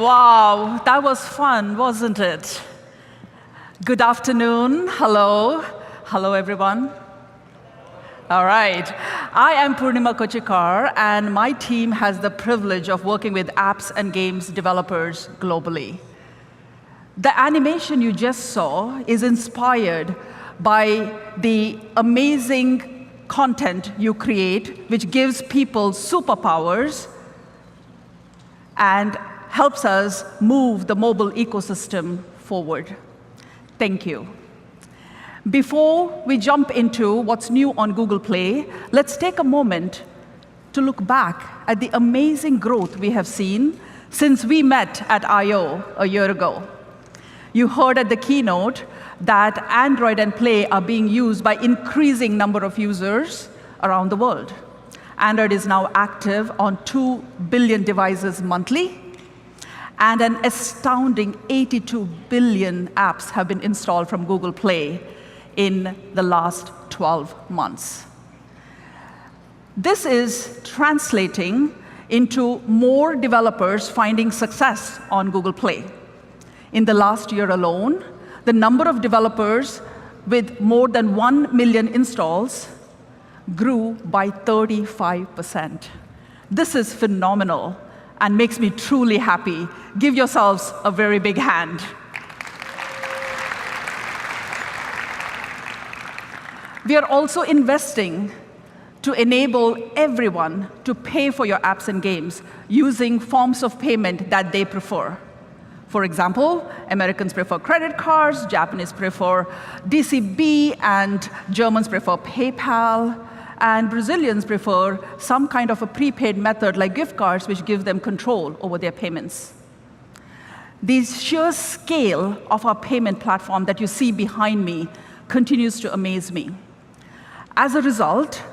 Wow, that was fun, wasn't it? Good afternoon. Hello. Hello, everyone. All right. I am Purnima Kochikar, and my team has the privilege of working with apps and games developers globally. The animation you just saw is inspired by the amazing content you create, which gives people superpowers and helps us move the mobile ecosystem forward. Thank you. Before we jump into what's new on Google Play, let's take a moment to look back at the amazing growth we have seen since we met at I/O a year ago. You heard at the keynote that Android and Play are being used by increasing number of users around the world. Android is now active on 2 billion devices monthly, and an astounding 82 billion apps have been installed from Google Play in the last 12 months. This is translating into more developers finding success on Google Play. In the last year alone, the number of developers with more than 1 million installs grew by 35%. This is phenomenal and makes me truly happy. Give yourselves a very big hand. We are also investing to enable everyone to pay for your apps and games using forms of payment that they prefer. For example, Americans prefer credit cards, Japanese prefer DCB, and Germans prefer PayPal, and Brazilians prefer some kind of a prepaid method like gift cards, which give them control over their payments. The sheer scale of our payment platform that you see behind me continues to amaze me. As a result,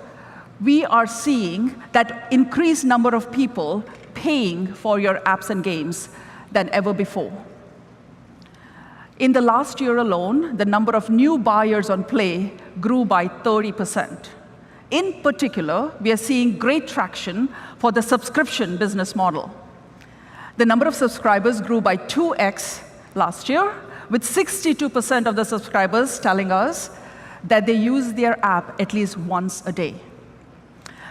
we are seeing that increased number of people paying for your apps and games than ever before. In the last year alone, the number of new buyers on Play grew by 30%. In particular, we are seeing great traction for the subscription business model. The number of subscribers grew by 2x last year, with 62% of the subscribers telling us that they use their app at least once a day.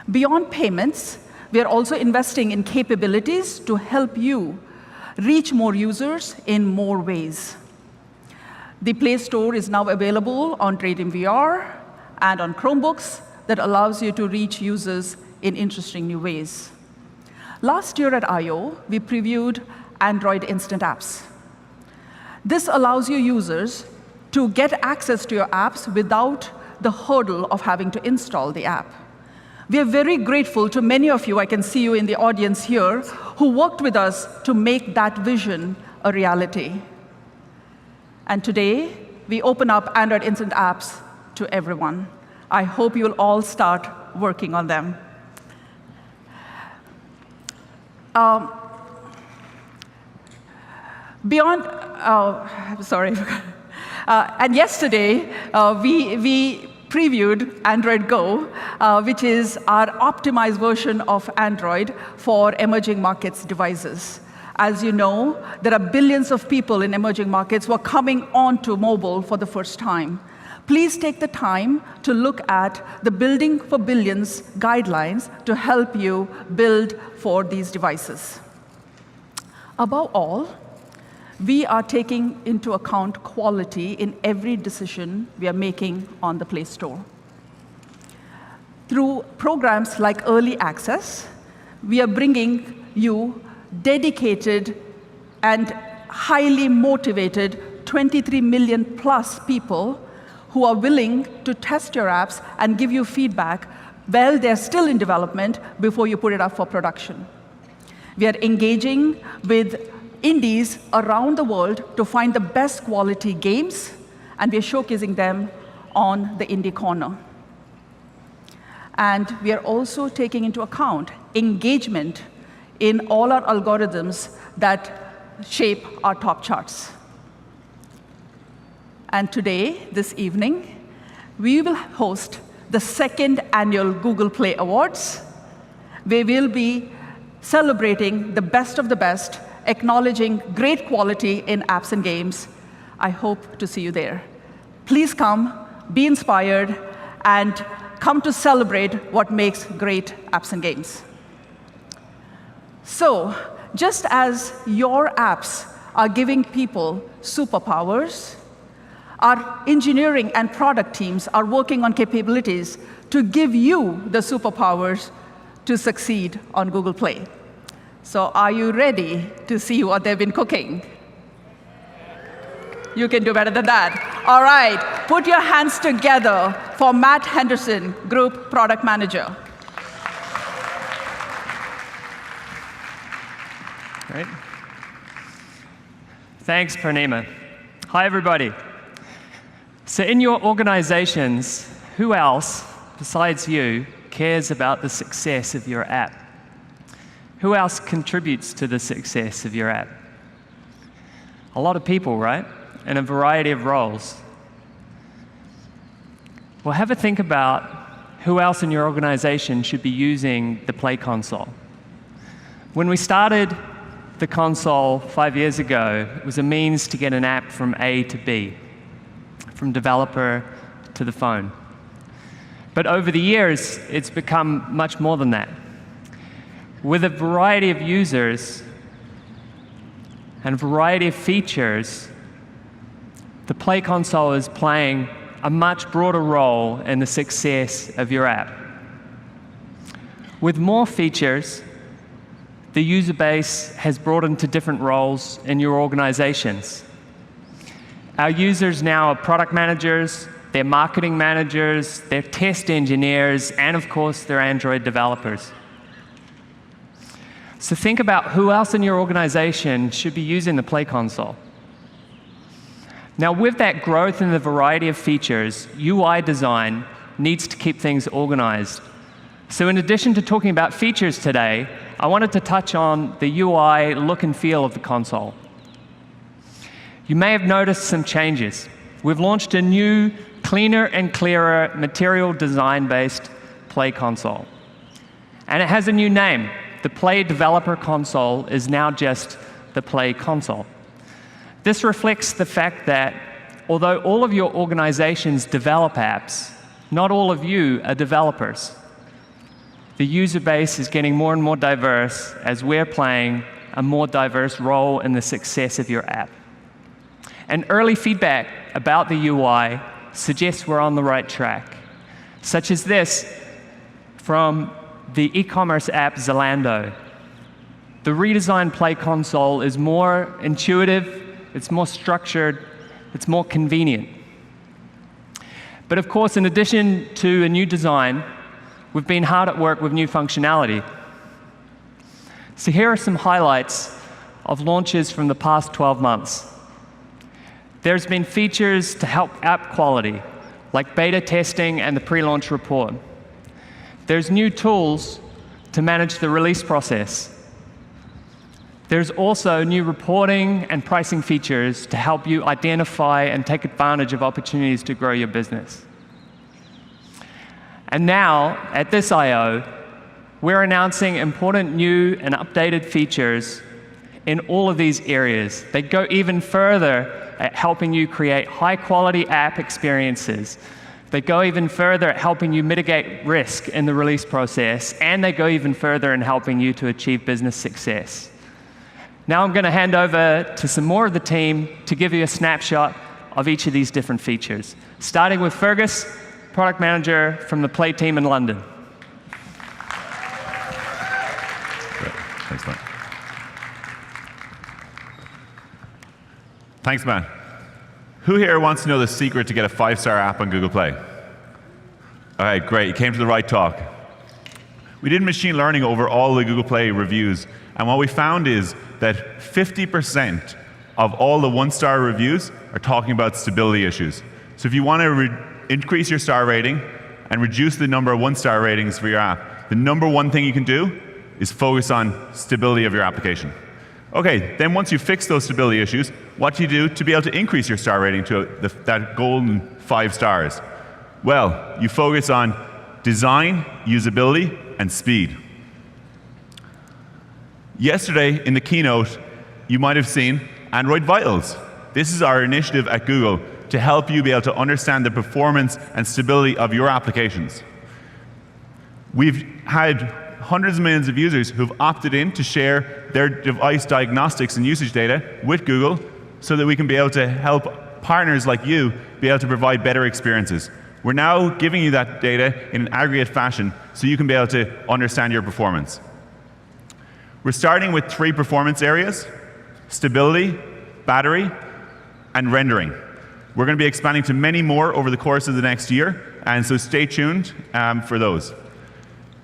Beyond payments, we are also investing in capabilities to help you reach more users in more ways. The Play Store is now available on Trade-in VR and on Chromebooks that allows you to reach users in interesting new ways. Last year at I/O, we previewed Android Instant Apps. This allows your users to get access to your apps without the hurdle of having to install the app. We are very grateful to many of you, I can see you in the audience here, who worked with us to make that vision a reality. And today, we open up Android Instant Apps to everyone. I hope you'll all start working on them. And yesterday, we previewed Android Go, which is our optimized version of Android for emerging markets devices. As you know, there are billions of people in emerging markets who are coming onto mobile for the first time. Please take the time to look at the Building for Billions guidelines to help you build for these devices. Above all, we are taking into account quality in every decision we are making on the Play Store. Through programs like Early Access, we are bringing you dedicated and highly motivated 23 million plus people who are willing to test your apps and give you feedback while they're still in development before you put it up for production. We are engaging with indies around the world to find the best quality games, and we are showcasing them on the Indie Corner. And we are also taking into account engagement in all our algorithms that shape our top charts. And today, this evening, we will host the second annual Google Play Awards. We will be celebrating the best of the best acknowledging great quality in apps and games. I hope to see you there. Please come, be inspired, and come to celebrate what makes great apps and games. So, just as your apps are giving people superpowers, our engineering and product teams are working on capabilities to give you the superpowers to succeed on Google Play. So are you ready to see what they've been cooking? You can do better than that. All right, put your hands together for Matt Henderson, Group Product Manager. Great. Thanks, Purnima. Hi, everybody. So in your organizations, who else, besides you, cares about the success of your app? Who else contributes to the success of your app? A lot of people, right? In a variety of roles. Well, have a think about who else in your organization should be using the Play Console. When we started the console 5 years ago, it was a means to get an app from A to B, from developer to the phone. But over the years, it's become much more than that. With a variety of users and a variety of features, the Play Console is playing a much broader role in the success of your app. With more features, the user base has broadened to different roles in your organizations. Our users now are product managers, they're marketing managers, they're test engineers, and of course, they're Android developers. So think about who else in your organization should be using the Play Console. Now, with that growth in the variety of features, UI design needs to keep things organized. So in addition to talking about features today, I wanted to touch on the UI look and feel of the console. You may have noticed some changes. We've launched a new, cleaner and clearer material design-based Play Console. And it has a new name. The Play Developer Console is now just the Play Console. This reflects the fact that although all of your organizations develop apps, not all of you are developers. The user base is getting more and more diverse as we're playing a more diverse role in the success of your app. And early feedback about the UI suggests we're on the right track, such as this from the e-commerce app Zalando. The redesigned Play Console is more intuitive, it's more structured, it's more convenient. But of course, in addition to a new design, we've been hard at work with new functionality. So here are some highlights of launches from the past 12 months. There's been features to help app quality, like beta testing and the pre-launch report. There's new tools to manage the release process. There's also new reporting and pricing features to help you identify and take advantage of opportunities to grow your business. And now, at this I/O, we're announcing important new and updated features in all of these areas. They go even further at helping you create high-quality app experiences. They go even further at helping you mitigate risk in the release process, and they go even further in helping you to achieve business success. Now I'm going to hand over to some more of the team to give you a snapshot of each of these different features, starting with Fergus, product manager from the Play team in London. Great. Thanks, Matt. Thanks, Matt. Who here wants to know the secret to get a 5-star app on Google Play? All right, great. You came to the right talk. We did machine learning over all the Google Play reviews, and what we found is that 50% of all the 1-star reviews are talking about stability issues. So if you want to increase your star rating and reduce the number of 1-star ratings for your app, the number one thing you can do is focus on stability of your application. Okay, then once you fix those stability issues, what do you do to be able to increase your star rating to that golden 5 stars? Well, you focus on design, usability, and speed. Yesterday in the keynote, you might have seen Android Vitals. This is our initiative at Google to help you be able to understand the performance and stability of your applications. We've had hundreds of millions of users who've opted in to share their device diagnostics and usage data with Google so that we can be able to help partners like you be able to provide better experiences. We're now giving you that data in an aggregate fashion so you can be able to understand your performance. We're starting with 3 performance areas: stability, battery, and rendering. We're going to be expanding to many more over the course of the next year, and so stay tuned for those.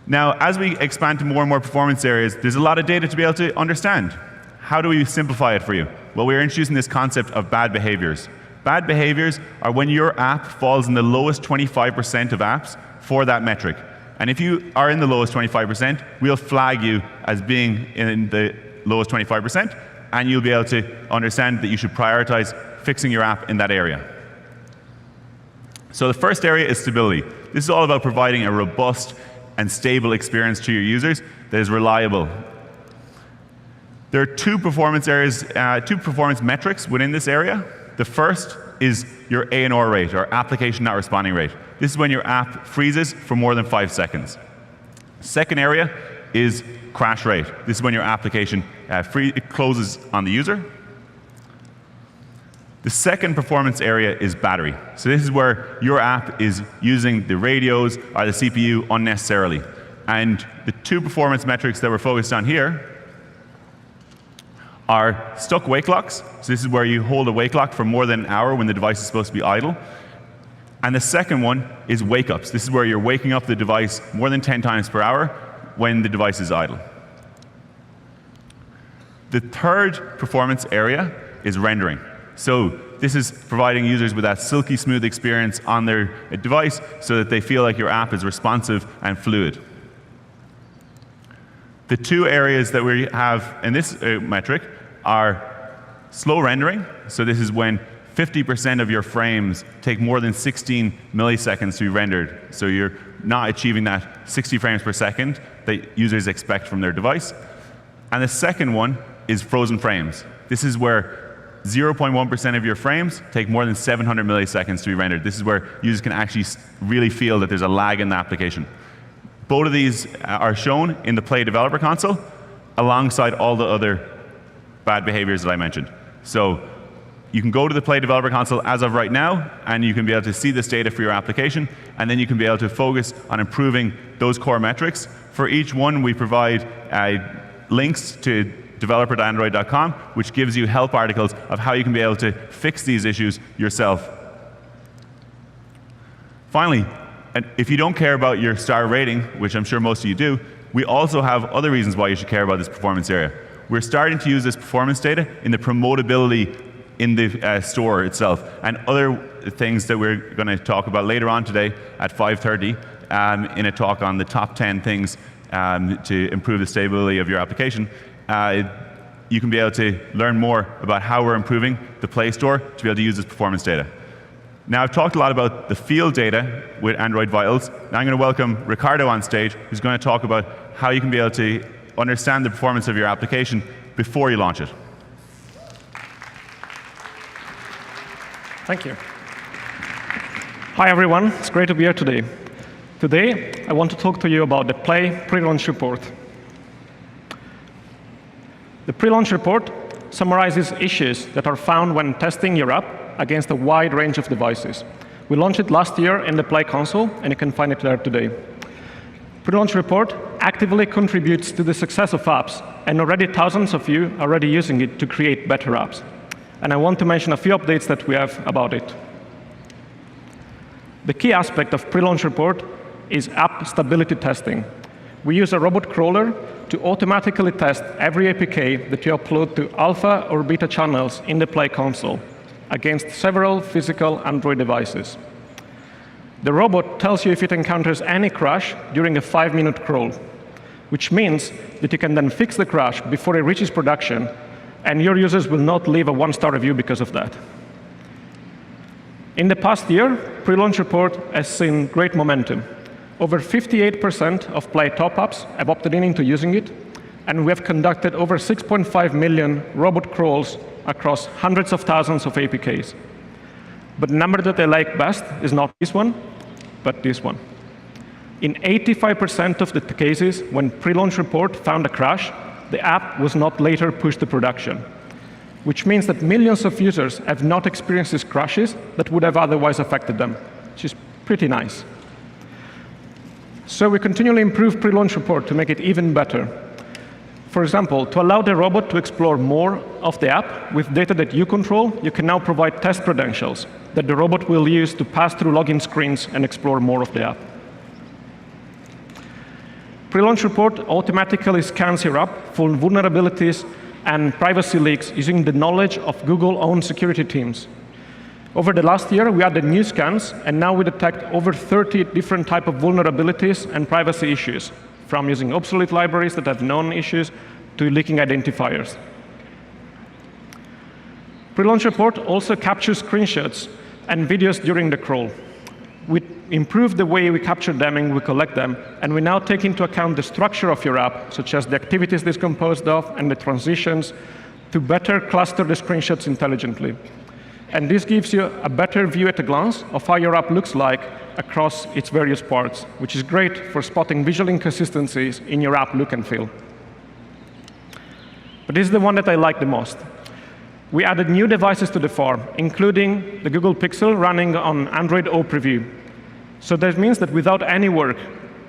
Now, as we expand to more and more performance areas, there's a lot of data to be able to understand. How do we simplify it for you? Well, we're introducing this concept of bad behaviors. Bad behaviors are when your app falls in the lowest 25% of apps for that metric. And if you are in the lowest 25%, we'll flag you as being in the lowest 25%, and you'll be able to understand that you should prioritize fixing your app in that area. So the first area is stability. This is all about providing a robust and stable experience to your users that is reliable. There are 2 performance areas, 2 performance metrics within this area. The first is your ANR rate, or application not responding rate. This is when your app freezes for more than 5 seconds. Second area is crash rate. This is when your application closes on the user. The second performance area is battery. So this is where your app is using the radios or the CPU unnecessarily. And the 2 performance metrics that we're focused on here are stuck wake locks. So this is where you hold a wake lock for more than an hour when the device is supposed to be idle. And the second one is wake ups. This is where you're waking up the device more than 10 times per hour when the device is idle. The third performance area is rendering. So this is providing users with that silky smooth experience on their device so that they feel like your app is responsive and fluid. The 2 areas that we have in this metric are slow rendering. So this is when 50% of your frames take more than 16 milliseconds to be rendered. So you're not achieving that 60 frames per second that users expect from their device. And the second one is frozen frames. This is where 0.1% of your frames take more than 700 milliseconds to be rendered. This is where users can actually really feel that there's a lag in the application. Both of these are shown in the Play Developer Console alongside all the other bad behaviors that I mentioned. So you can go to the Play Developer Console as of right now, and you can be able to see this data for your application, and then you can be able to focus on improving those core metrics. For each one, we provide links to developer.android.com, which gives you help articles of how you can be able to fix these issues yourself. Finally, and if you don't care about your star rating, which I'm sure most of you do, we also have other reasons why you should care about this performance area. We're starting to use this performance data in the promotability in the store itself, and other things that we're going to talk about later on today at 5:30 in a talk on the top 10 things to improve the stability of your application. You can be able to learn more about how we're improving the Play Store to be able to use this performance data. Now, I've talked a lot about the field data with Android Vitals. Now I'm going to welcome Ricardo on stage, who's going to talk about how you can be able to understand the performance of your application before you launch it. Thank you. Hi, everyone. It's great to be here today. Today, I want to talk to you about the Play pre-launch report. The pre-launch report summarizes issues that are found when testing your app against a wide range of devices. We launched it last year in the Play console, and you can find it there today. Pre-launch report actively contributes to the success of apps, and already thousands of you are already using it to create better apps. And I want to mention a few updates that we have about it. The key aspect of pre-launch report is app stability testing. We use a robot crawler to automatically test every APK that you upload to alpha or beta channels in the Play console against several physical Android devices. The robot tells you if it encounters any crash during a 5-minute crawl, which means that you can then fix the crash before it reaches production, and your users will not leave a 1-star review because of that. In the past year, pre-launch report has seen great momentum. Over 58% of Play top apps have opted into using it, and we have conducted over 6.5 million robot crawls across hundreds of thousands of APKs. But the number that I like best is not this one, but this one. In 85% of the cases, when pre-launch report found a crash, the app was not later pushed to production, which means that millions of users have not experienced these crashes that would have otherwise affected them, which is pretty nice. So we continually improve pre-launch report to make it even better. For example, to allow the robot to explore more of the app with data that you control, you can now provide test credentials that the robot will use to pass through login screens and explore more of the app. Pre-launch report automatically scans your app for vulnerabilities and privacy leaks using the knowledge of Google-owned security teams. Over the last year, we added new scans, and now we detect over 30 different types of vulnerabilities and privacy issues, from using obsolete libraries that have known issues to leaking identifiers. Pre-launch report also captures screenshots and videos during the crawl. We improved the way we capture them and we collect them, and we now take into account the structure of your app, such as the activities it's composed of and the transitions, to better cluster the screenshots intelligently. And this gives you a better view at a glance of how your app looks like across its various parts, which is great for spotting visual inconsistencies in your app look and feel. But this is the one that I like the most. We added new devices to the farm, including the Google Pixel running on Android O preview. So that means that without any work,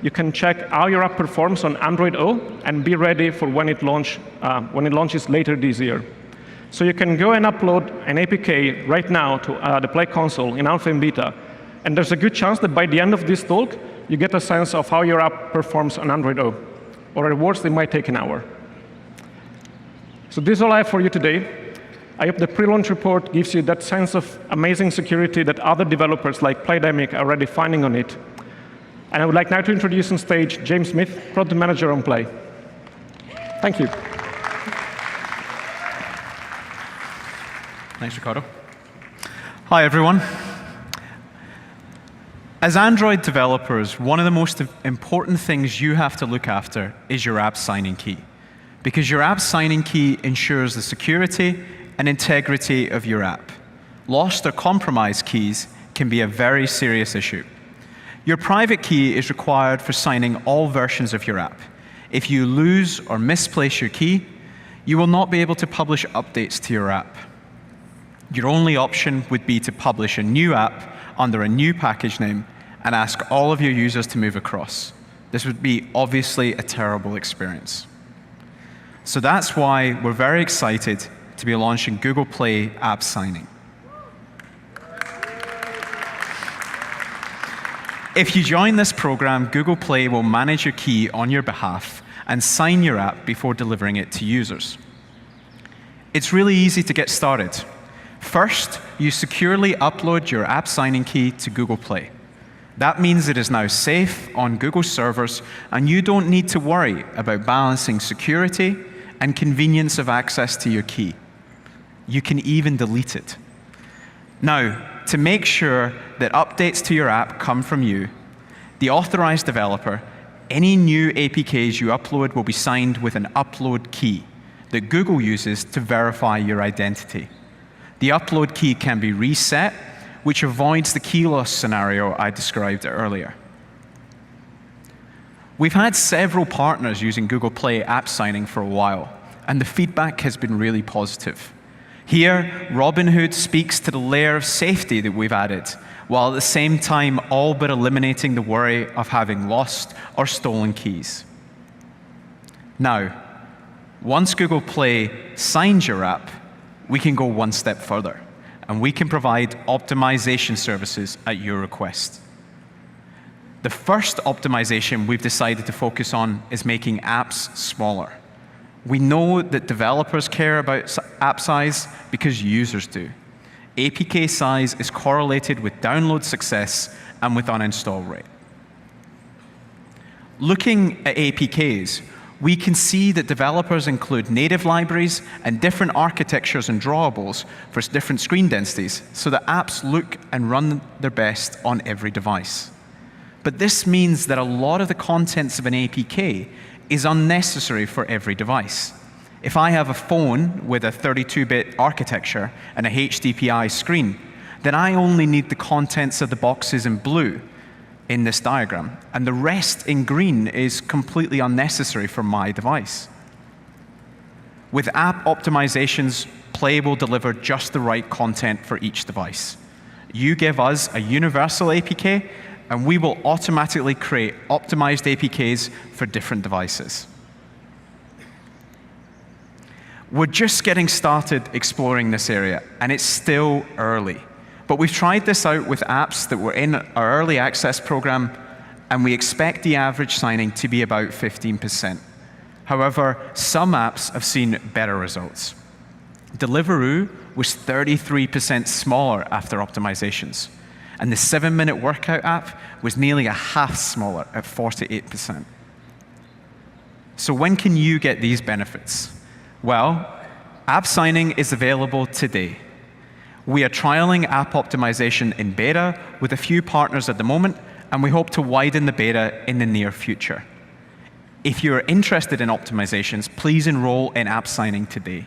you can check how your app performs on Android O and be ready for when it launches later this year. So you can go and upload an APK right now to the Play console in alpha and beta, and there's a good chance that by the end of this talk, you get a sense of how your app performs on Android O. Or at worst, it might take an hour. So this is all I have for you today. I hope the pre-launch report gives you that sense of amazing security that other developers like Playdemic are already finding on it. And I would like now to introduce on stage James Smith, Product Manager on Play. Thank you. Thanks, Ricardo. Hi, everyone. As Android developers, one of the most important things you have to look after is your app signing key, because your app signing key ensures the security and integrity of your app. Lost or compromised keys can be a very serious issue. Your private key is required for signing all versions of your app. If you lose or misplace your key, you will not be able to publish updates to your app. Your only option would be to publish a new app under a new package name and ask all of your users to move across. This would be obviously a terrible experience. So that's why we're very excited to be launching Google Play App Signing. If you join this program, Google Play will manage your key on your behalf and sign your app before delivering it to users. It's really easy to get started. First, you securely upload your app signing key to Google Play. That means it is now safe on Google servers, and you don't need to worry about balancing security and convenience of access to your key. You can even delete it. Now, to make sure that updates to your app come from you, the authorized developer, any new APKs you upload will be signed with an upload key that Google uses to verify your identity. The upload key can be reset, which avoids the key loss scenario I described earlier. We've had several partners using Google Play App Signing for a while, and the feedback has been really positive. Here, Robinhood speaks to the layer of safety that we've added, while at the same time all but eliminating the worry of having lost or stolen keys. Now, once Google Play signs your app, we can go one step further, and we can provide optimization services at your request. The first optimization we've decided to focus on is making apps smaller. We know that developers care about app size because users do. APK size is correlated with download success and with uninstall rate. Looking at APKs, we can see that developers include native libraries and different architectures and drawables for different screen densities so that apps look and run their best on every device. But this means that a lot of the contents of an APK is unnecessary for every device. If I have a phone with a 32-bit architecture and a HDPI screen, then I only need the contents of the boxes in blue in this diagram, and the rest in green is completely unnecessary for my device. With app optimizations, Play will deliver just the right content for each device. You give us a universal APK, and we will automatically create optimized APKs for different devices. We're just getting started exploring this area, and it's still early. But we've tried this out with apps that were in our early access program, and we expect the average signing to be about 15%. However, some apps have seen better results. Deliveroo was 33% smaller after optimizations, and the 7-minute workout app was nearly a half smaller at 48%. So when can you get these benefits? Well, app signing is available today. We are trialing app optimization in beta with a few partners at the moment, and we hope to widen the beta in the near future. If you're interested in optimizations, please enroll in app signing today.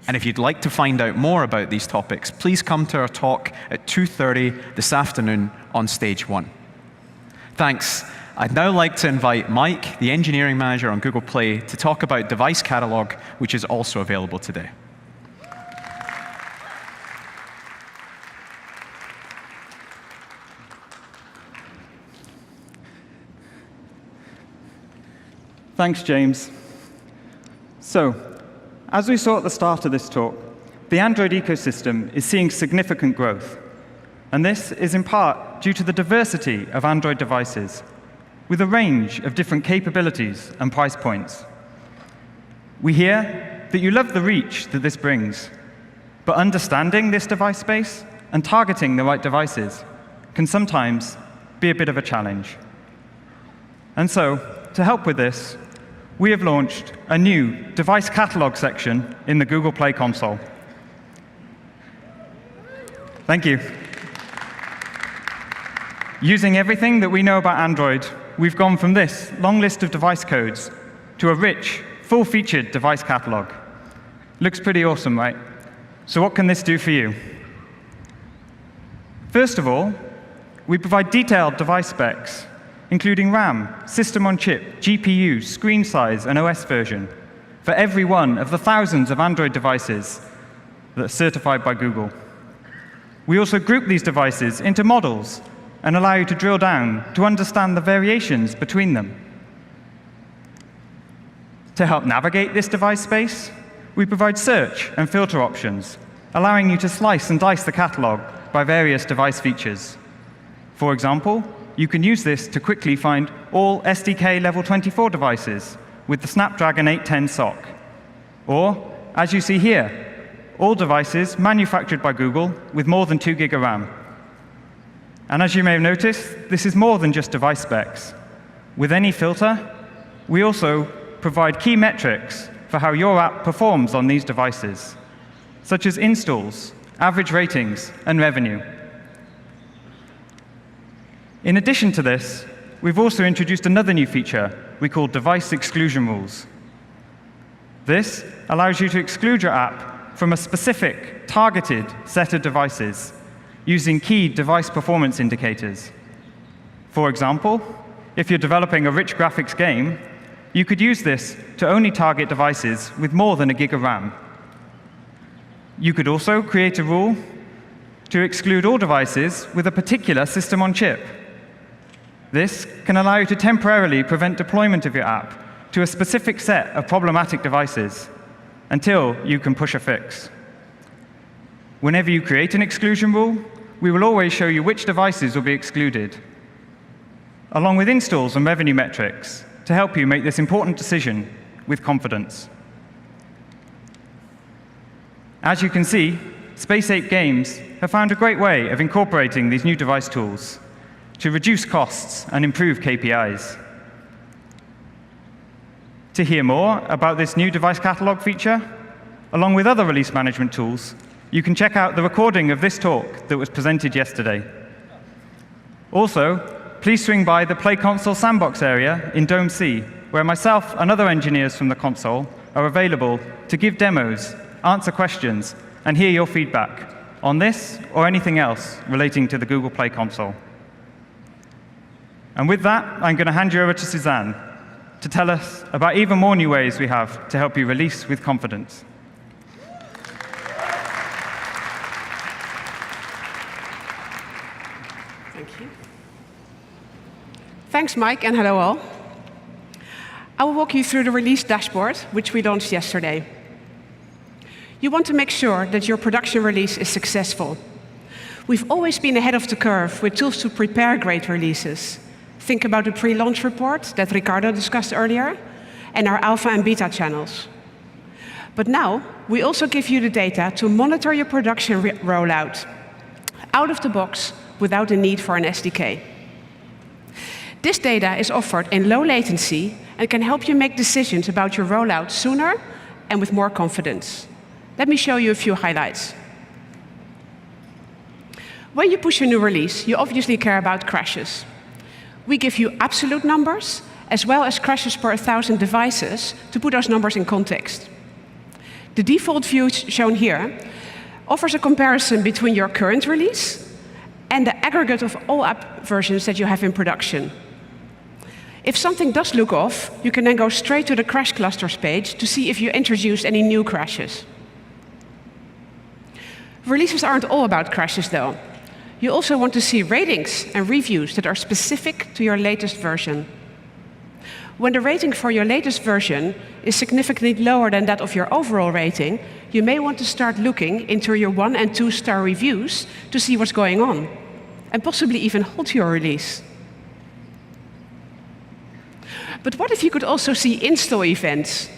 And if you'd like to find out more about these topics, please come to our talk at 2:30 this afternoon on stage 1. Thanks. I'd now like to invite Mike, the engineering manager on Google Play, to talk about Device Catalog, which is also available today. Thanks, James. So, as we saw at the start of this talk, the Android ecosystem is seeing significant growth. And this is in part due to the diversity of Android devices, with a range of different capabilities and price points. We hear that you love the reach that this brings, but understanding this device space and targeting the right devices can sometimes be a bit of a challenge. And so, to help with this, we have launched a new device catalog section in the Google Play console. Thank you. Using everything that we know about Android, we've gone from this long list of device codes to a rich, full-featured device catalog. Looks pretty awesome, right? So what can this do for you? First of all, we provide detailed device specs, including RAM, system on chip, GPU, screen size, and OS version for every one of the thousands of Android devices that are certified by Google. We also group these devices into models and allow you to drill down to understand the variations between them. To help navigate this device space, we provide search and filter options, allowing you to slice and dice the catalog by various device features. For example, you can use this to quickly find all SDK Level 24 devices with the Snapdragon 810 SoC. Or, as you see here, all devices manufactured by Google with more than 2 GB of RAM. And as you may have noticed, this is more than just device specs. With any filter, we also provide key metrics for how your app performs on these devices, such as installs, average ratings, and revenue. In addition to this, we've also introduced another new feature we call device exclusion rules. This allows you to exclude your app from a specific, targeted set of devices using key device performance indicators. For example, if you're developing a rich graphics game, you could use this to only target devices with more than 1 GB of RAM. You could also create a rule to exclude all devices with a particular system on chip. This can allow you to temporarily prevent deployment of your app to a specific set of problematic devices until you can push a fix. Whenever you create an exclusion rule, we will always show you which devices will be excluded, along with installs and revenue metrics to help you make this important decision with confidence. As you can see, Space8 Games have found a great way of incorporating these new device tools to reduce costs and improve KPIs. To hear more about this new device catalog feature, along with other release management tools, you can check out the recording of this talk that was presented yesterday. Also, please swing by the Play Console Sandbox area in Dome C where myself and other engineers from the console are available to give demos, answer questions, and hear your feedback on this or anything else relating to the Google Play console. And with that, I'm going to hand you over to Suzanne to tell us about even more new ways we have to help you release with confidence. Thank you. Thanks, Mike, and hello all. I will walk you through the release dashboard, which we launched yesterday. You want to make sure that your production release is successful. We've always been ahead of the curve with tools to prepare great releases. Think about the pre-launch report that Ricardo discussed earlier, and our alpha and beta channels. But now, we also give you the data to monitor your production rollout, out of the box, without the need for an SDK. This data is offered in low latency and can help you make decisions about your rollout sooner and with more confidence. Let me show you a few highlights. When you push a new release, you obviously care about crashes. We give you absolute numbers, as well as crashes per 1,000 devices, to put those numbers in context. The default view shown here offers a comparison between your current release and the aggregate of all app versions that you have in production. If something does look off, you can then go straight to the crash clusters page to see if you introduced any new crashes. Releases aren't all about crashes, though. You also want to see ratings and reviews that are specific to your latest version. When the rating for your latest version is significantly lower than that of your overall rating, you may want to start looking into your 1- and 2-star reviews to see what's going on, and possibly even halt your release. But what if you could also see install events?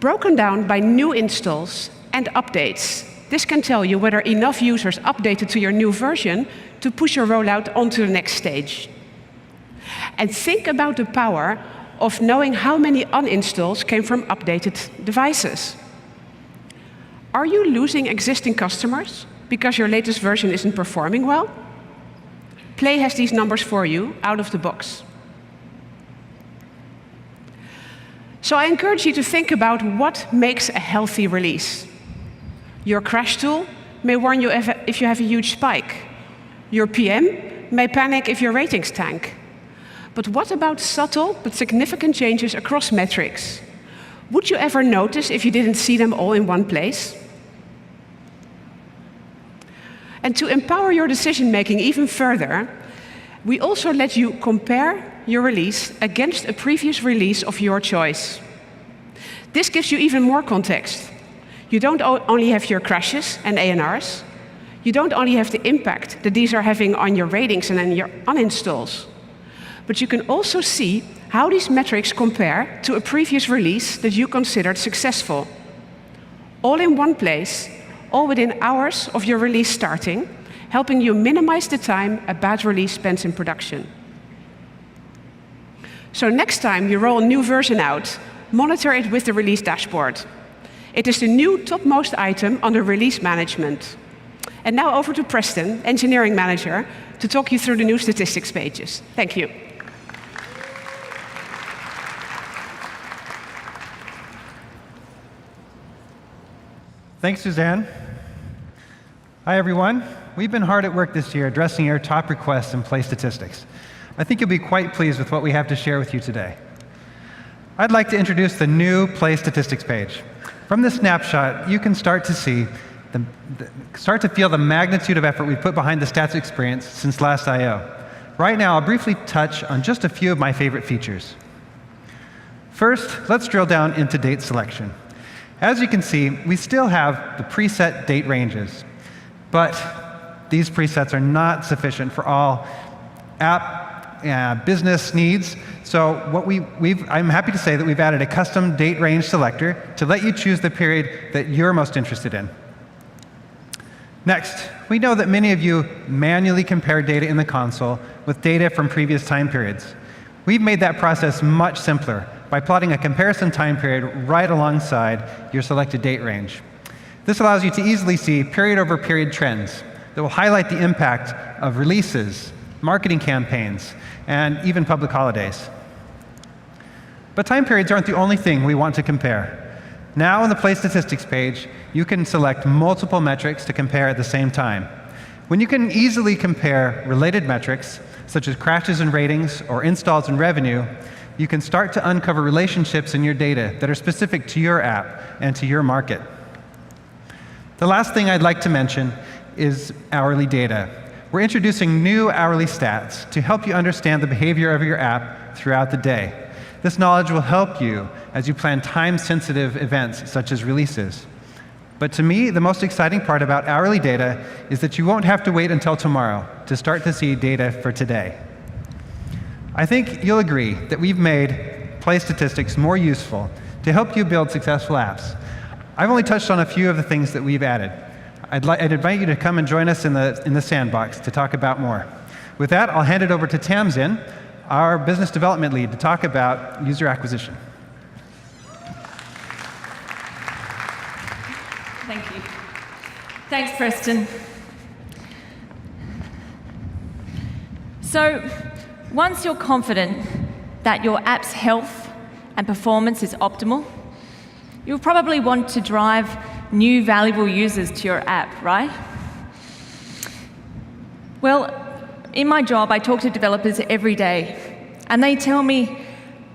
Broken down by new installs and updates, this can tell you whether enough users updated to your new version to push your rollout onto the next stage. And think about the power of knowing how many uninstalls came from updated devices. Are you losing existing customers because your latest version isn't performing well? Play has these numbers for you out of the box. So I encourage you to think about what makes a healthy release. Your crash tool may warn you if you have a huge spike. Your PM may panic if your ratings tank. But what about subtle but significant changes across metrics? Would you ever notice if you didn't see them all in one place? And to empower your decision-making even further, we also let you compare your release against a previous release of your choice. This gives you even more context. You don't only have your crashes and ANRs. You don't only have the impact that these are having on your ratings and on your uninstalls. But you can also see how these metrics compare to a previous release that you considered successful. All in one place, all within hours of your release starting, helping you minimize the time a bad release spends in production. So next time you roll a new version out, monitor it with the release dashboard. It is the new topmost item under release management. And now over to Preston, engineering manager, to talk you through the new statistics pages. Thank you. Thanks, Suzanne. Hi, everyone. We've been hard at work this year addressing your top requests in Play Statistics. I think you'll be quite pleased with what we have to share with you today. I'd like to introduce the new Play Statistics page. From this snapshot, you can start to see, start to feel the magnitude of effort we've put behind the stats experience since last I/O. Right now, I'll briefly touch on just a few of my favorite features. First, let's drill down into date selection. As you can see, we still have the preset date ranges, but these presets are not sufficient for all app business needs. So I'm happy to say that we've added a custom date range selector to let you choose the period that you're most interested in. Next, we know that many of you manually compare data in the console with data from previous time periods. We've made that process much simpler by plotting a comparison time period right alongside your selected date range. This allows you to easily see period-over-period trends that will highlight the impact of releases, marketing campaigns, and even public holidays. But time periods aren't the only thing we want to compare. Now on the Play Statistics page, you can select multiple metrics to compare at the same time. When you can easily compare related metrics, such as crashes and ratings or installs and revenue, you can start to uncover relationships in your data that are specific to your app and to your market. The last thing I'd like to mention is hourly data. We're introducing new hourly stats to help you understand the behavior of your app throughout the day. This knowledge will help you as you plan time-sensitive events such as releases. But to me, the most exciting part about hourly data is that you won't have to wait until tomorrow to start to see data for today. I think you'll agree that we've made Play Statistics more useful to help you build successful apps. I've only touched on a few of the things that we've added. I'd invite you to come and join us in the sandbox to talk about more. With that, I'll hand it over to Tamsin, our business development lead, to talk about user acquisition. Thank you. Thanks, Preston. So, once you're confident that your app's health and performance is optimal, you'll probably want to drive new valuable users to your app, right? Well, in my job, I talk to developers every day, and they tell me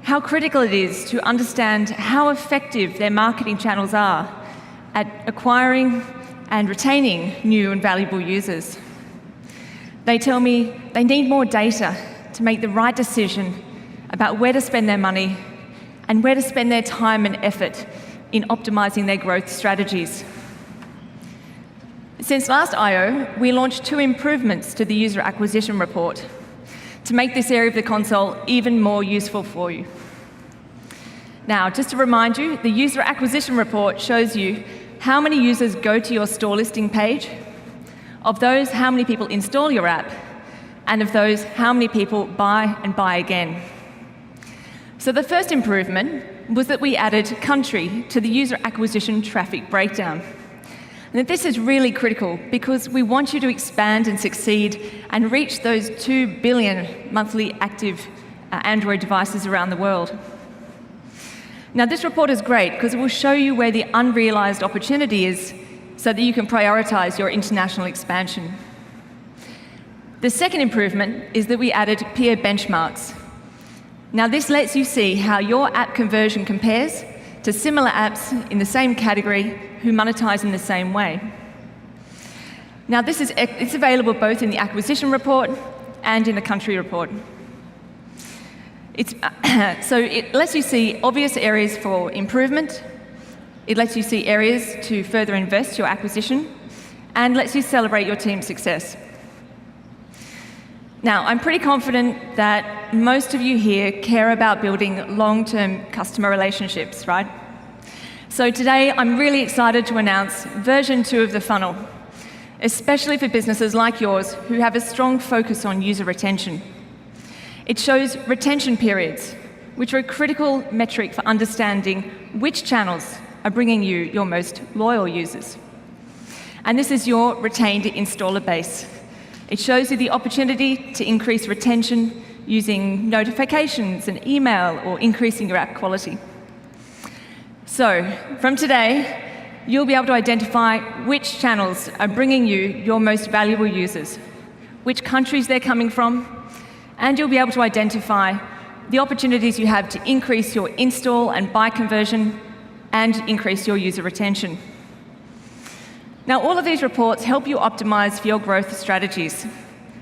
how critical it is to understand how effective their marketing channels are at acquiring and retaining new and valuable users. They tell me they need more data to make the right decision about where to spend their money and where to spend their time and effort in optimizing their growth strategies. Since last I/O, we launched 2 improvements to the user acquisition report to make this area of the console even more useful for you. Now, just to remind you, the user acquisition report shows you how many users go to your store listing page, of those, how many people install your app, and of those, how many people buy and buy again. So the first improvement was that we added country to the user acquisition traffic breakdown. And this is really critical because we want you to expand and succeed and reach those 2 billion monthly active Android devices around the world. Now, this report is great because it will show you where the unrealized opportunity is so that you can prioritize your international expansion. The second improvement is that we added peer benchmarks. Now, this lets you see how your app conversion compares to similar apps in the same category who monetize in the same way. Now, it's available both in the acquisition report and in the country report. So it lets you see obvious areas for improvement, it lets you see areas to further invest your acquisition, and lets you celebrate your team's success. Now, I'm pretty confident that most of you here care about building long-term customer relationships, right? So today, I'm really excited to announce version 2 of the funnel, especially for businesses like yours who have a strong focus on user retention. It shows retention periods, which are a critical metric for understanding which channels are bringing you your most loyal users. And this is your retained installer base. It shows you the opportunity to increase retention using notifications and email or increasing your app quality. So, from today, you'll be able to identify which channels are bringing you your most valuable users, which countries they're coming from, and you'll be able to identify the opportunities you have to increase your install and buy conversion and increase your user retention. Now, all of these reports help you optimize for your growth strategies,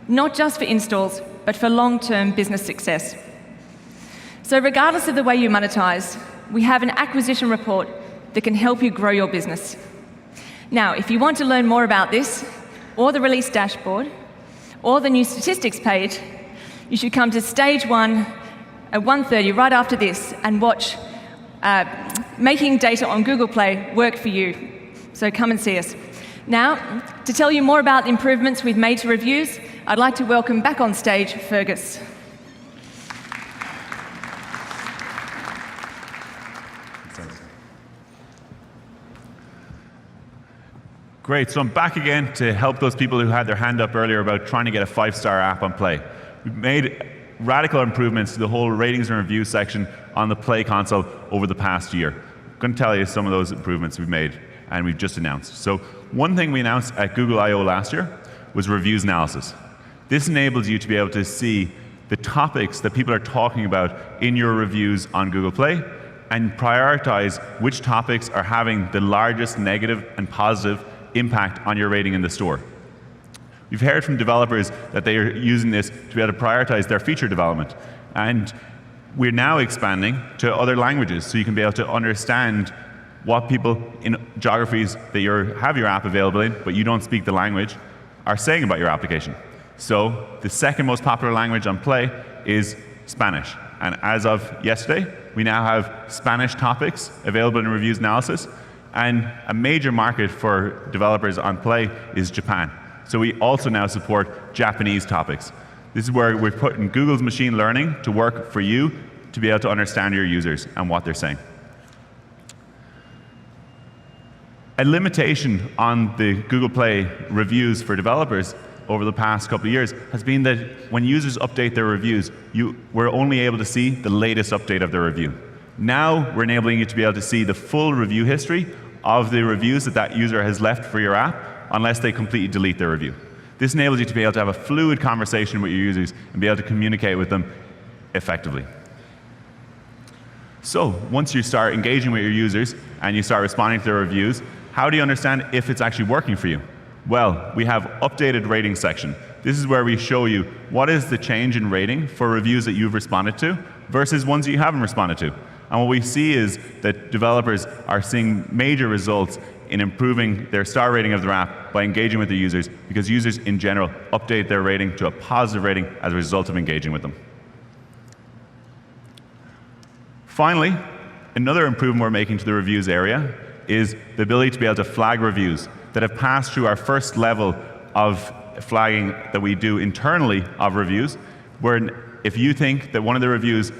not just for installs, but for long-term business success. So regardless of the way you monetize, we have an acquisition report that can help you grow your business. Now, if you want to learn more about this, or the release dashboard, or the new statistics page, you should come to stage 1 at 1:30 right after this and watch Making Data on Google Play work for you. So come and see us. Now, to tell you more about the improvements we've made to reviews, I'd like to welcome back on stage Fergus. Great, so I'm back again to help those people who had their hand up earlier about trying to get a 5-star app on Play. We've made radical improvements to the whole ratings and reviews section on the Play console over the past year. I'm going to tell you some of those improvements we've made and we've just announced. So one thing we announced at Google I/O last year was reviews analysis. This enables you to be able to see the topics that people are talking about in your reviews on Google Play and prioritize which topics are having the largest negative and positive impact on your rating in the store. We've heard from developers that they are using this to be able to prioritize their feature development. And we're now expanding to other languages so you can be able to understand what people in geographies that you have your app available in, but you don't speak the language, are saying about your application. So the second most popular language on Play is Spanish. And as of yesterday, we now have Spanish topics available in reviews analysis. And a major market for developers on Play is Japan. So we also now support Japanese topics. This is where we're putting Google's machine learning to work for you to be able to understand your users and what they're saying. A limitation on the Google Play reviews for developers over the past couple of years has been that when users update their reviews, we're only able to see the latest update of their review. Now we're enabling you to be able to see the full review history of the reviews that that user has left for your app, unless they completely delete their review. This enables you to be able to have a fluid conversation with your users and be able to communicate with them effectively. So once you start engaging with your users and you start responding to their reviews, how do you understand if it's actually working for you? Well, we have updated rating section. This is where we show you what is the change in rating for reviews that you've responded to versus ones that you haven't responded to. And what we see is that developers are seeing major results in improving their star rating of their app by engaging with the users, because users in general update their rating to a positive rating as a result of engaging with them. Finally, another improvement we're making to the reviews area is the ability to be able to flag reviews that have passed through our first level of flagging that we do internally of reviews, where if you think that one of the reviews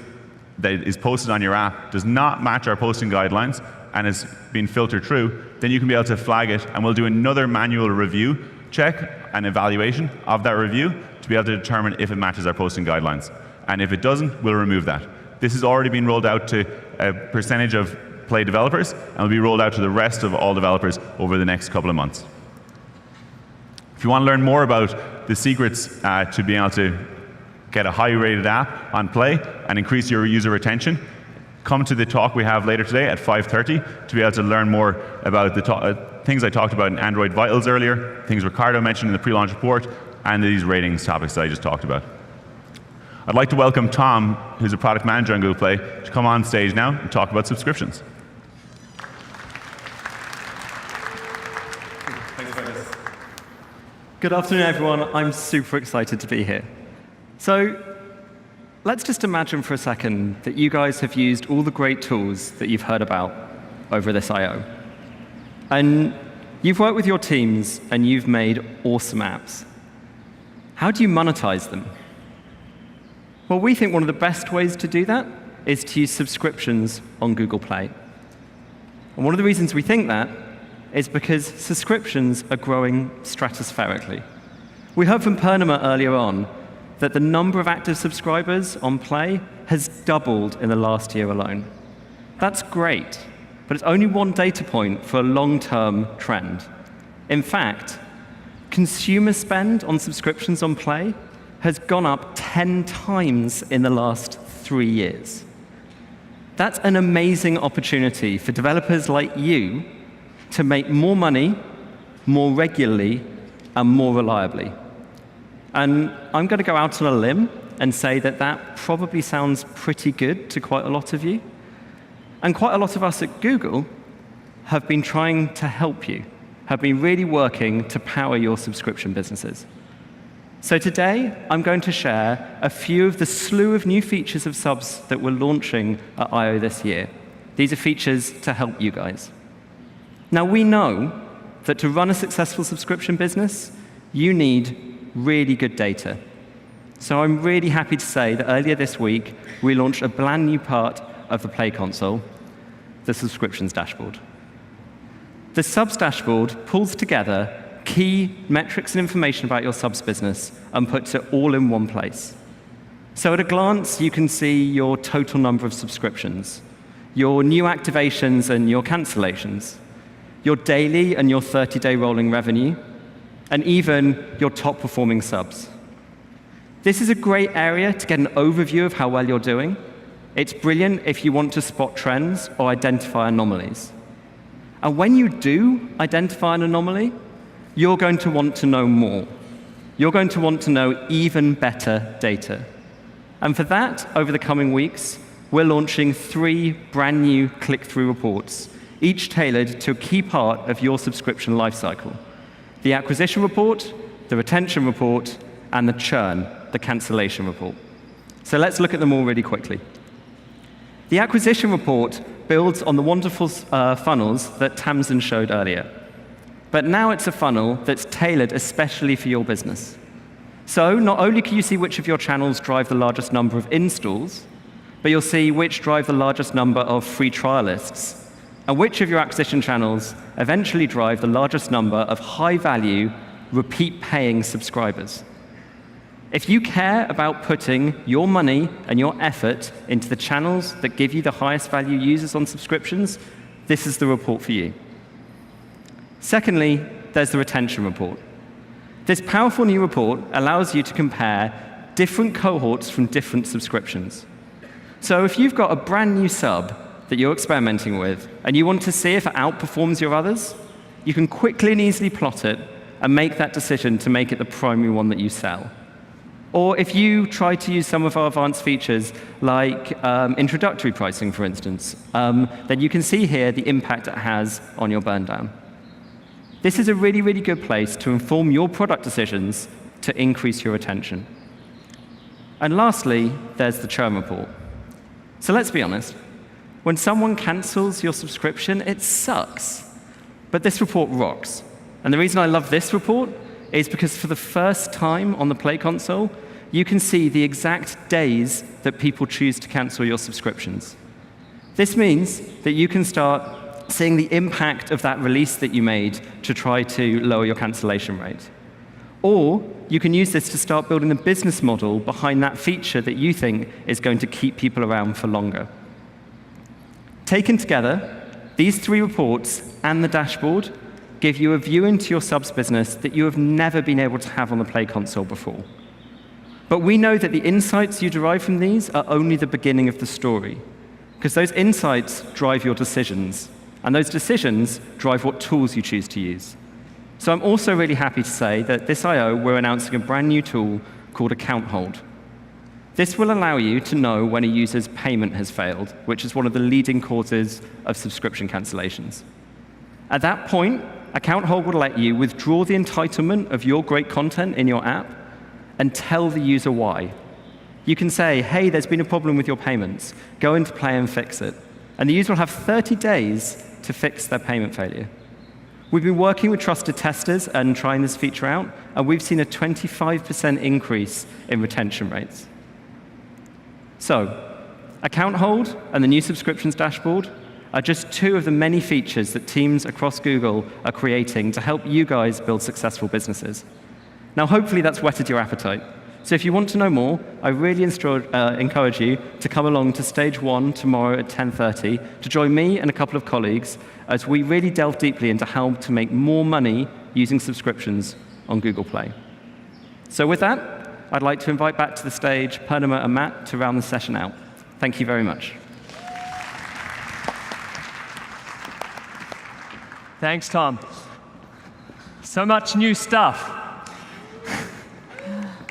that is posted on your app does not match our posting guidelines and has been filtered through, then you can be able to flag it, and we'll do another manual review check and evaluation of that review to be able to determine if it matches our posting guidelines. And if it doesn't, we'll remove that. This has already been rolled out to a percentage of Play developers, and will be rolled out to the rest of all developers over the next couple of months. If you want to learn more about the secrets to being able to get a high-rated app on Play and increase your user retention, come to the talk we have later today at 5:30 to be able to learn more about the things I talked about in Android Vitals earlier, things Ricardo mentioned in the pre-launch report, and these ratings topics that I just talked about. I'd like to welcome Tom, who's a product manager on Google Play, to come on stage now and talk about subscriptions. Good afternoon, everyone. I'm super excited to be here. So let's just imagine for a second that you guys have used all the great tools that you've heard about over this I/O. And you've worked with your teams and you've made awesome apps. How do you monetize them? Well, we think one of the best ways to do that is to use subscriptions on Google Play. And one of the reasons we think that is because subscriptions are growing stratospherically. We heard from Purnima earlier on that the number of active subscribers on Play has doubled in the last year alone. That's great, but it's only one data point for a long-term trend. In fact, consumer spend on subscriptions on Play has gone up 10 times in the last 3 years. That's an amazing opportunity for developers like you to make more money, more regularly, and more reliably. And I'm going to go out on a limb and say that that probably sounds pretty good to quite a lot of you. And quite a lot of us at Google have been trying to help you, have been really working to power your subscription businesses. So today, I'm going to share a few of the slew of new features of subs that we're launching at I/O this year. These are features to help you guys. Now, we know that to run a successful subscription business, you need really good data. So I'm really happy to say that earlier this week, we launched a brand new part of the Play console, the subscriptions dashboard. The subs dashboard pulls together key metrics and information about your subs business and puts it all in one place. So at a glance, you can see your total number of subscriptions, your new activations and your cancellations, your daily and your 30-day rolling revenue, and even your top-performing subs. This is a great area to get an overview of how well you're doing. It's brilliant if you want to spot trends or identify anomalies. And when you do identify an anomaly, you're going to want to know more. You're going to want to know even better data. And for that, over the coming weeks, we're launching 3 brand new click-through reports, each tailored to a key part of your subscription lifecycle: the acquisition report, the retention report, and the churn, the cancellation report. So let's look at them all really quickly. The acquisition report builds on the wonderful funnels that Tamsin showed earlier. But now it's a funnel that's tailored especially for your business. So not only can you see which of your channels drive the largest number of installs, but you'll see which drive the largest number of free trialists, and which of your acquisition channels eventually drive the largest number of high-value, repeat-paying subscribers. If you care about putting your money and your effort into the channels that give you the highest value users on subscriptions, this is the report for you. Secondly, there's the retention report. This powerful new report allows you to compare different cohorts from different subscriptions. So if you've got a brand new sub that you're experimenting with, and you want to see if it outperforms your others, you can quickly and easily plot it and make that decision to make it the primary one that you sell. Or if you try to use some of our advanced features, like introductory pricing, for instance, then you can see here the impact it has on your burn down. This is a really, really good place to inform your product decisions to increase your retention. And lastly, there's the churn report. So let's be honest. When someone cancels your subscription, it sucks. But this report rocks. And the reason I love this report is because for the first time on the Play console, you can see the exact days that people choose to cancel your subscriptions. This means that you can start seeing the impact of that release that you made to try to lower your cancellation rate. Or you can use this to start building the business model behind that feature that you think is going to keep people around for longer. Taken together, these 3 reports and the dashboard give you a view into your subs business that you have never been able to have on the Play console before. But we know that the insights you derive from these are only the beginning of the story, because those insights drive your decisions, and those decisions drive what tools you choose to use. So I'm also really happy to say that this I/O, we're announcing a brand new tool called Account Hold. This will allow you to know when a user's payment has failed, which is one of the leading causes of subscription cancellations. At that point, Account Hold will let you withdraw the entitlement of your great content in your app and tell the user why. You can say, hey, there's been a problem with your payments. Go into Play and fix it. And the user will have 30 days to fix their payment failure. We've been working with trusted testers and trying this feature out, and we've seen a 25% increase in retention rates. So, Account Hold and the new subscriptions dashboard are just 2 of the many features that teams across Google are creating to help you guys build successful businesses. Now, hopefully that's whetted your appetite. So if you want to know more, I really encourage you to come along to Stage 1 tomorrow at 10:30 to join me and a couple of colleagues as we really delve deeply into how to make more money using subscriptions on Google Play. So with that, I'd like to invite back to the stage Purnima and Matt to round the session out. Thank you very much. Thanks, Tom. So much new stuff.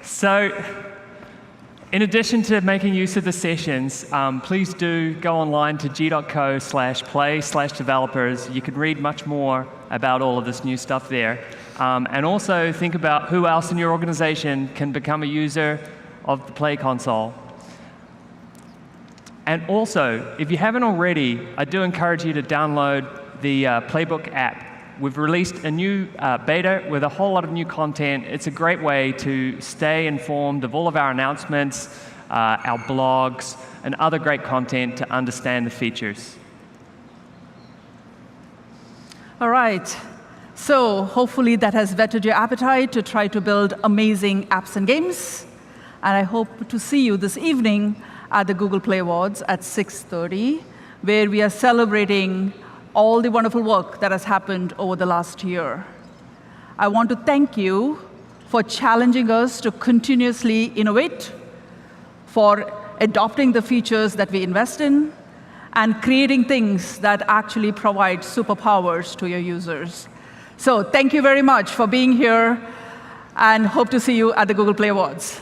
So, in addition to making use of the sessions, please do go online to g.co/play/developers. You can read much more about all of this new stuff there. And also think about who else in your organization can become a user of the Play console. And also, if you haven't already, I do encourage you to download the Playbook app. We've released a new beta with a whole lot of new content. It's a great way to stay informed of all of our announcements, our blogs, and other great content to understand the features. All right. So hopefully that has whetted your appetite to try to build amazing apps and games. And I hope to see you this evening at the Google Play Awards at 6:30, where we are celebrating all the wonderful work that has happened over the last year. I want to thank you for challenging us to continuously innovate, for adopting the features that we invest in, and creating things that actually provide superpowers to your users. So thank you very much for being here, and hope to see you at the Google Play Awards.